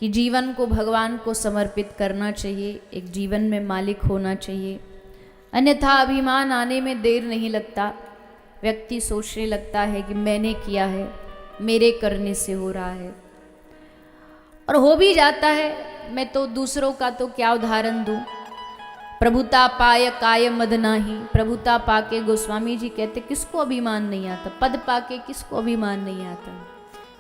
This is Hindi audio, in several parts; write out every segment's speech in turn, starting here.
कि जीवन को भगवान को समर्पित करना चाहिए, एक जीवन में मालिक होना चाहिए, अन्यथा अभिमान आने में देर नहीं लगता। व्यक्ति सोचने लगता है कि मैंने किया है, मेरे करने से हो रहा है, और हो भी जाता है। मैं तो दूसरों का तो क्या उदाहरण दूं। प्रभुता पाय काय मद नाही, प्रभुता पाके गोस्वामी जी कहते किसको अभिमान नहीं आता, पद पाके किसको अभिमान नहीं आता।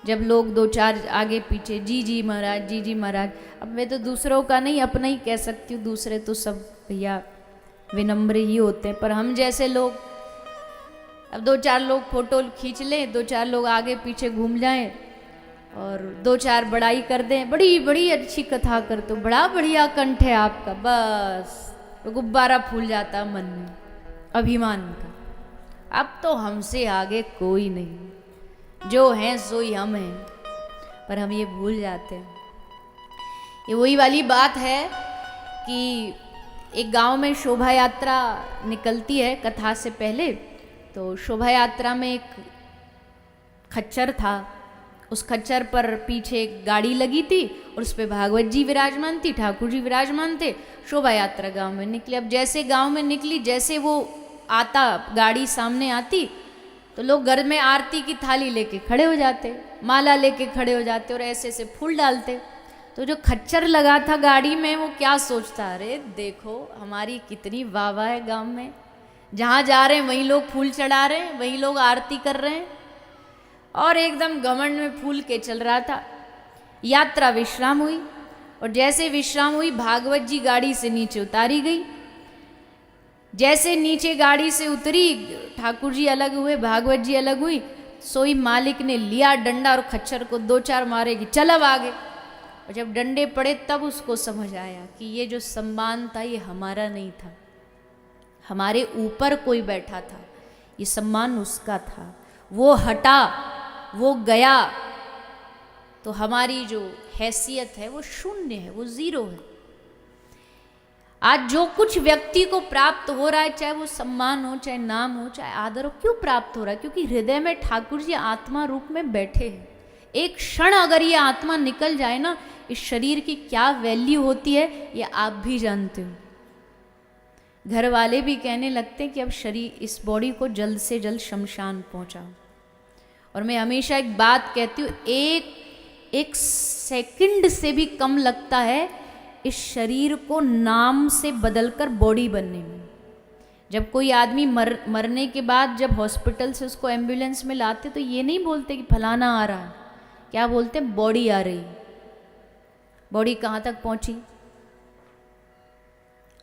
जब लोग दो चार आगे पीछे जी जी महाराज, जी जी महाराज, अब मैं तो दूसरों का नहीं अपना ही कह सकती हूँ, दूसरे तो सब भैया विनम्र ही होते हैं। पर हम जैसे लोग, अब दो चार लोग फोटो खींच लें, दो चार लोग आगे पीछे घूम जाएं और दो चार बड़ाई कर दें, बड़ी बड़ी अच्छी कथा करते हो, बड़ा बढ़िया कंठ है आपका, बस तो गुब्बारा फूल जाता मन में अभिमान का। अब तो हमसे आगे कोई नहीं, जो हैं सो ही हम हैं। पर हम ये भूल जाते हैं। ये वही वाली बात है कि एक गांव में शोभा यात्रा निकलती है कथा से पहले। तो शोभा यात्रा में एक खच्चर था, उस खच्चर पर पीछे एक गाड़ी लगी थी और उस पर भागवत जी विराजमान थी, ठाकुर जी विराजमान थे। शोभा यात्रा गांव में निकली। अब जैसे गांव में निकली, जैसे वो आता, गाड़ी सामने आती, तो लोग घर में आरती की थाली लेके खड़े हो जाते, माला लेके खड़े हो जाते और ऐसे ऐसे फूल डालते। तो जो खच्चर लगा था गाड़ी में, वो क्या सोचता, अरे देखो हमारी कितनी वाह वाह है गांव में, जहाँ जा रहे हैं वहीं लोग फूल चढ़ा रहे हैं, वहीं लोग आरती कर रहे हैं, और एकदम घमंड में फूल के चल रहा था। यात्रा विश्राम हुई और जैसे विश्राम हुई, भागवत जी गाड़ी से नीचे उतारी गई। जैसे नीचे गाड़ी से उतरी, ठाकुर जी अलग हुए, भागवत जी अलग हुई, सोई मालिक ने लिया डंडा और खच्चर को दो चार मारे कि चल अब आगे। और जब डंडे पड़े तब उसको समझ आया कि ये जो सम्मान था ये हमारा नहीं था, हमारे ऊपर कोई बैठा था, ये सम्मान उसका था। वो हटा, वो गया, तो हमारी जो हैसियत है वो शून्य है, वो जीरो है। आज जो कुछ व्यक्ति को प्राप्त हो रहा है, चाहे वो सम्मान हो, चाहे नाम हो, चाहे आदर हो, क्यों प्राप्त हो रहा है? क्योंकि हृदय में ठाकुर जी आत्मा रूप में बैठे हैं। एक क्षण अगर ये आत्मा निकल जाए ना, इस शरीर की क्या वैल्यू होती है ये आप भी जानते हो। घर वाले भी कहने लगते हैं कि अब शरीर, इस बॉडी को जल्द से जल्द शमशान पहुंचाओ। और मैं हमेशा एक बात कहती हूँ, एक सेकंड से भी कम लगता है इस शरीर को नाम से बदलकर बॉडी बनने में। जब कोई आदमी मरने के बाद जब हॉस्पिटल से उसको एम्बुलेंस में लाते, तो ये नहीं बोलते कि फलाना आ रहा है, क्या बोलते हैं, बॉडी आ रही। बॉडी कहाँ तक पहुंची,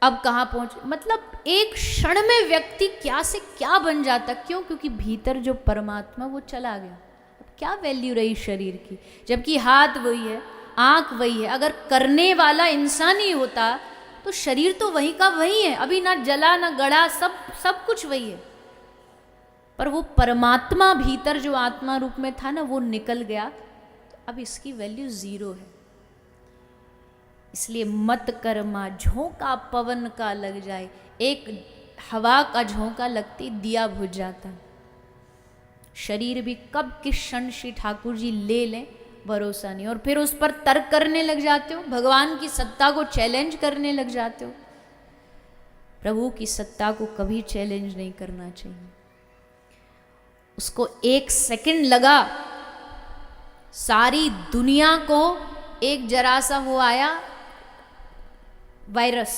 अब कहाँ पहुंच, मतलब एक क्षण में व्यक्ति क्या से क्या बन जाता। क्यों? क्योंकि भीतर जो परमात्मा वो चला गया। अब क्या वैल्यू रही शरीर की, जबकि हाथ वही है, आंख वही है। अगर करने वाला इंसान ही होता तो शरीर तो वही का वही है, अभी ना जला ना गड़ा, सब कुछ वही है। पर वो परमात्मा भीतर जो आत्मा रूप में था ना, वो निकल गया, तो अब इसकी वैल्यू जीरो है। इसलिए मत कर मां झोंका पवन का लग जाए, एक हवा का झोंका लगती दिया बुझ जाता। शरीर भी कब किस क्षण श्री ठाकुर जी ले लें भरोसा नहीं। और फिर उस पर तर्क करने लग जाते हो, भगवान की सत्ता को चैलेंज करने लग जाते हो। प्रभु की सत्ता को कभी चैलेंज नहीं करना चाहिए। उसको एक सेकंड लगा, सारी दुनिया को एक जरा सा वो आया वायरस,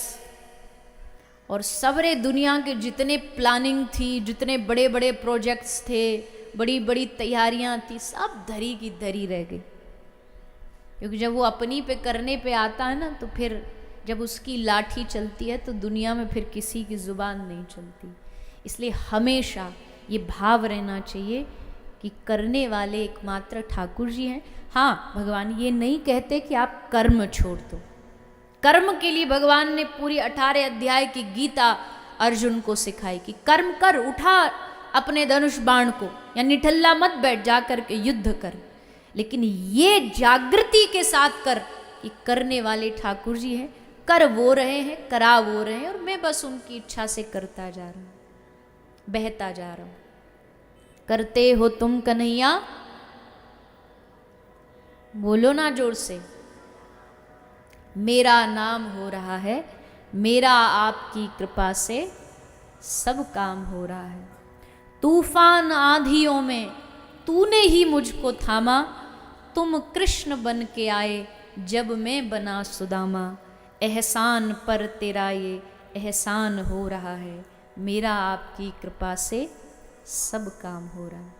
और सबरे दुनिया के जितने प्लानिंग थी, जितने बड़े बड़े प्रोजेक्ट्स थे, बड़ी बड़ी तैयारियां थी, सब धरी की धरी रह गई। क्योंकि जब वो अपनी पे करने पे आता है ना, तो फिर जब उसकी लाठी चलती है तो दुनिया में फिर किसी की जुबान नहीं चलती। इसलिए हमेशा ये भाव रहना चाहिए कि करने वाले एकमात्र ठाकुर जी हैं। हाँ, भगवान ये नहीं कहते कि आप कर्म छोड़ दो। कर्म के लिए भगवान ने पूरी 18 अध्याय की गीता अर्जुन को सिखाई कि कर्म कर, उठा अपने धनुष बाण को, या निठल्ला मत बैठ, जा कर के युद्ध कर। लेकिन ये जागृति के साथ कर कि करने वाले ठाकुर जी हैं, कर वो रहे हैं, करा वो रहे हैं, और मैं बस उनकी इच्छा से करता जा रहा हूं, बहता जा रहा हूं। करते हो तुम कन्हैया, बोलो ना जोर से, मेरा नाम हो रहा है, मेरा आपकी कृपा से सब काम हो रहा है। तूफान आंधियों में तूने ही मुझको थामा, तुम कृष्ण बन के आए जब मैं बना सुदामा। एहसान पर तेरा ये एहसान हो रहा है, मेरा आपकी कृपा से सब काम हो रहा है।